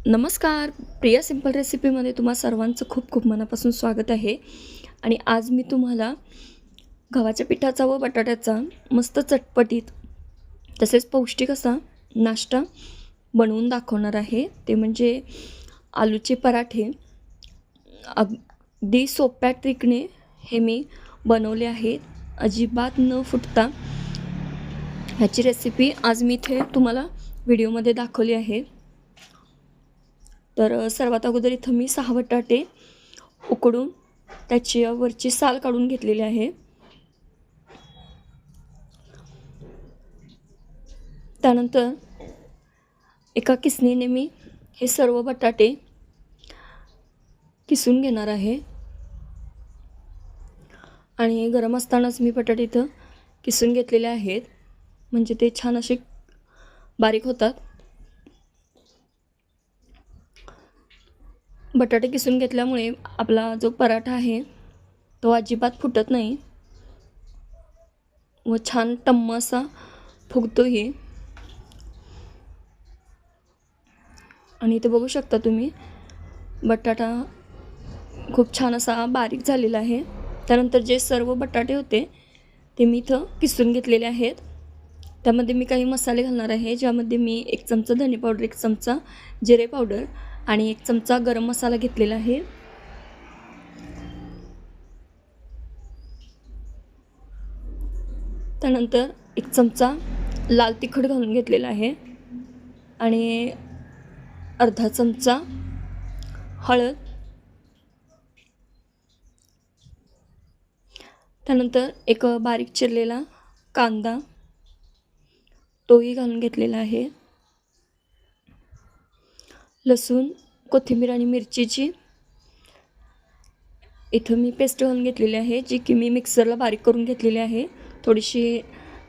नमस्कार. प्रिया सिंपल रेसिपीमध्ये तुम्हा सर्वांचं खूप खूप मनापासून स्वागत आहे. आणि आज मी तुम्हाला गव्हाच्या पिठाचा व बटाट्याचा मस्त चटपटीत तसेच पौष्टिक असा नाश्ता बनवून दाखवणार आहे. ते म्हणजे आलूचे पराठे. अगदी सोप्या ट्रिकने हे मी बनवले आहेत, अजिबात न फुटता. ह्याची रेसिपी आज मी इथे तुम्हाला व्हिडिओमध्ये दाखवली आहे. तर सर्वात अगोदर इथं मी 6 बटाटे उकडून त्याची वरची साल काढून घेतलेली आहे. त्यानंतर एका किसणीने मी हे सर्व बटाटे किसून घेणार आहे. आणि गरम असतानाच मी बटाटे इथं किसून घेतलेले आहेत, म्हणजे ते छान असे बारीक होतात. बटाटे किसून घेतल्यामुळे आपला जो पराठा आहे तो अजिबात फुटत नाही व छान टम्म असा फुगतोही. आणि इथे बघू शकता तुम्ही बटाटा खूप छान असा बारीक झालेला आहे. त्यानंतर जे सर्व बटाटे होते ते मी इथं किसून घेतलेले आहेत. त्यामध्ये मी काही मसाले घालणार आहे, ज्यामध्ये मी 1 चमचा धने पावडर, 1 चमचा जिरे पावडर आणि 1 चमचा गरम मसाला घेतलेला आहे. त्यानंतर 1 चमचा लाल तिखट घालून घेतलेला आहे आणि अर्धा चमचा हळद. त्यानंतर एक बारीक चिरलेला कांदा तोही घालून घेतलेला आहे. लसूण, कोथिंबीर आणि मिरचीची इथं मी पेस्ट घालून घेतलेली आहे, जी की मी मिक्सरला बारीक करून घेतलेली आहे. थोडीशी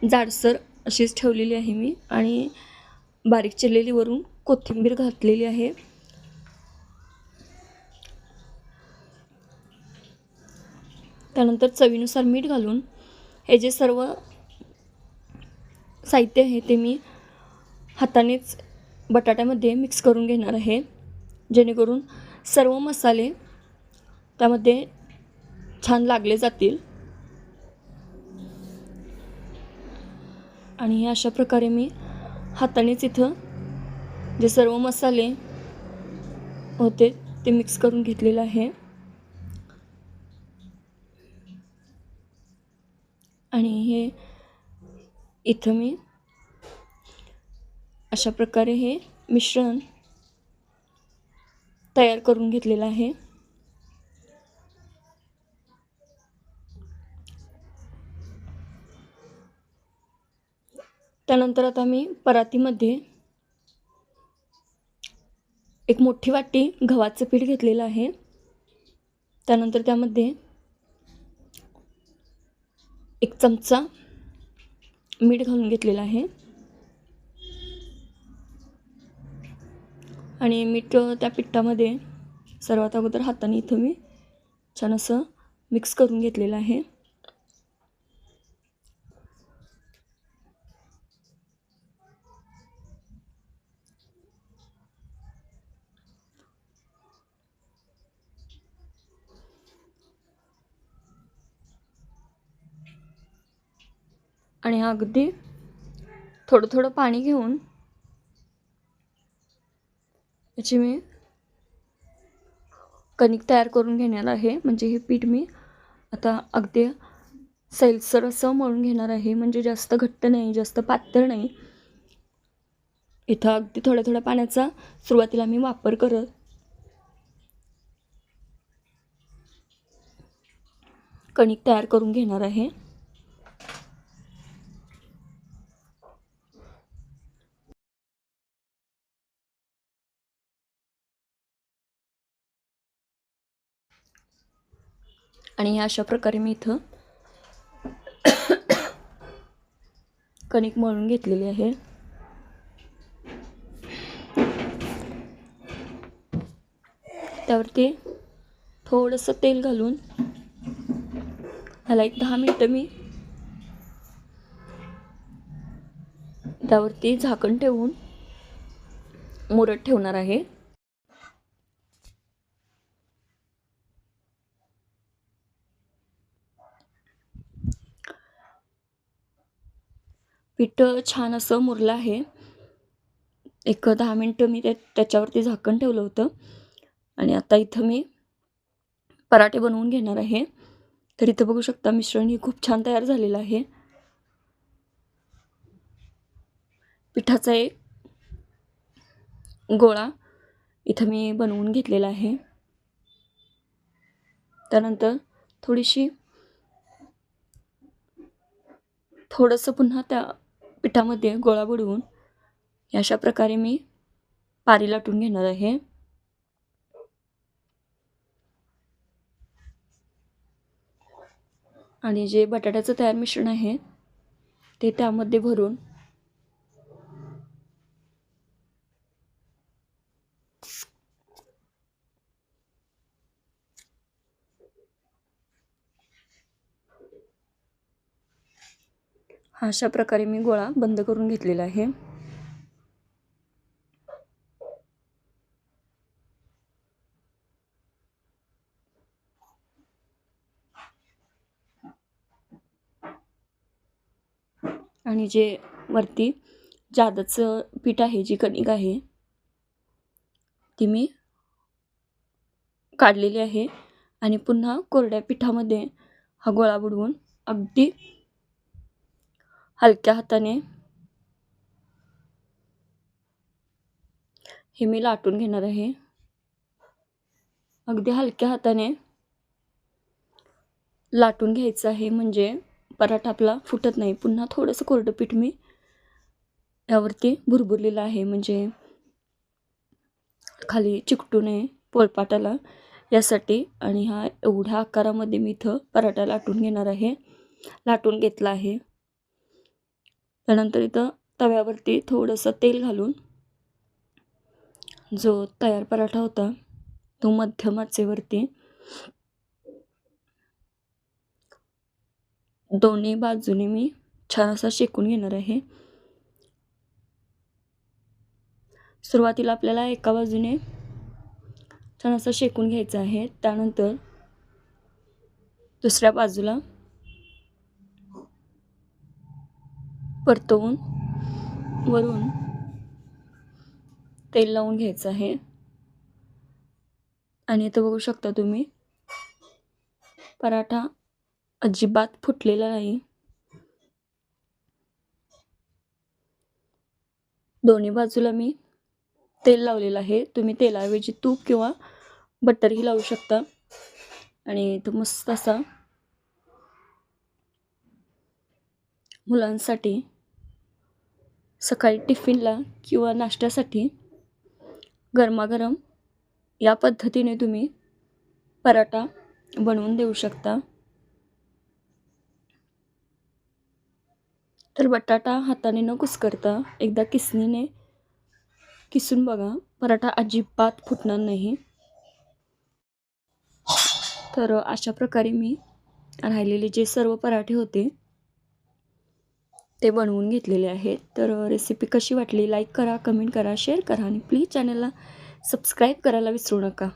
जाडसर अशीच ठेवलेली आहे मी. आणि बारीक चिरलेली वरून कोथिंबीर घातलेली आहे. त्यानंतर चवीनुसार मीठ घालून हे जे सर्व साहित्य आहे ते मी हातानेच बटाट्यामध्ये मिक्स करून घेणार आहे, जेणेकरून सर्व मसाले त्यामध्ये छान लागले जातील. आणि अशा प्रकारे मी हातानेच इथं जे सर्व मसाले होते ते मिक्स करून घेतलेलं आहे. आणि हे इथं मी अशा प्रकारे हे मिश्रण तयार करून घेतलेलं आहे. त्यानंतर आता मी परातीमध्ये एक मोठी वाटी गव्हाचं पीठ घेतलेलं आहे. त्यानंतर त्यामध्ये 1 चमचा मीठ घालून घेतलेलं आहे. आणि मीठ त्या पिठामध्ये सर्वात अगोदर हाताने इथं मी छान असं मिक्स करून घेतलेलं आहे. आणि अगदी थोडं थोडं पाणी घेऊन याची मी कणिक तयार करून घेणार आहे. म्हणजे हे पीठ मी आता अगदी सैलसर असं मळून घेणार आहे, म्हणजे जास्त घट्ट नाही, जास्त पातळ नाही. इथं अगदी थोड्या थोड्या पाण्याचा सुरुवातीला मी वापर करत कणिक तयार करून घेणार आहे. आणि अशा प्रकारे मी इथं कणिक मळून घेतलेली आहे. त्यावरती थोडंसं तेल घालून ह्याला 10 मिनिटं मी त्यावरती झाकण ठेवून मुरत ठेवणार आहे. पीठ छान असं मुरलं आहे. एक 10 मिनटं मी त्याच्यावरती झाकण ठेवलं होतं आणि आता इथं मी पराठे बनवून घेणार आहे. तर इथं बघू शकता मिश्रण हे खूप छान तयार झालेलं आहे. पिठाचा एक गोळा इथं मी बनवून घेतलेला आहे. त्यानंतर थोडंसं पुन्हा त्या पिठामध्ये गोळा बुडवून अशा प्रकारे मी पारी लाटून घेणार आहे. आणि जे बटाट्याचं तयार मिश्रण आहे ते त्यामध्ये भरून अशा प्रकारे मी गोळा बंद करून घेतलेला आहे. आणि जे वरती जादाचं पीठ आहे, जी कणिक आहे ती मी काढलेली आहे आणि पुन्हा कोरड्या पिठामध्ये हा गोळा बुडवून अगदी हलक्या हाताने हे मी लाटून घेणार आहे. अगदी हलक्या हाताने लाटून घ्यायचं आहे, म्हणजे पराठा आपला फुटत नाही. पुन्हा थोडंसं कोरडं पीठ मी यावरती भुरभुरलेलं आहे, म्हणजे खाली चिकटू नये पोळपाटाला यासाठी. आणि हा एवढ्या आकारामध्ये मी इथं पराठा लाटून घेणार आहे, लाटून घेतला आहे. त्यानंतर इथं तव्यावरती थोडंसं तेल घालून जो तयार पराठा होता तो मध्यम आचेवरती दोन्ही बाजूने मी छान असा शेकून घेणार आहे. सुरुवातीला आपल्याला एका बाजूने छान असं शेकून घ्यायचं आहे. त्यानंतर दुसऱ्या बाजूला परतवून वरून तेल लावून घ्यायचं आहे. आणि इथं बघू शकता तुम्ही पराठा अजिबात फुटलेला नाही. दोन्ही बाजूला मी तेल लावलेलं आहे. तुम्ही तेलाऐवजी तूप किंवा बटरही लावू शकता. आणि तो मस्त असा मुलांसाठी सकाळी टिफिनला किंवा नाश्त्यासाठी गरमागरम या पद्धतीने तुम्ही पराठा बनवून देऊ शकता. तर बटाटा हाताने न कुस्करता एकदा किसणीने किसून बघा, पराठा अजिबात फुटणार नाही. तर अशा प्रकारे मी राहिलेले जे सर्व पराठे होते ते बनवून घेतलेले आहेत. तर रेसिपी कशी वाटली लाईक करा, कमेंट करा, शेअर करा आणि प्लीज चॅनलला सबस्क्राईब करायला विसरू नका.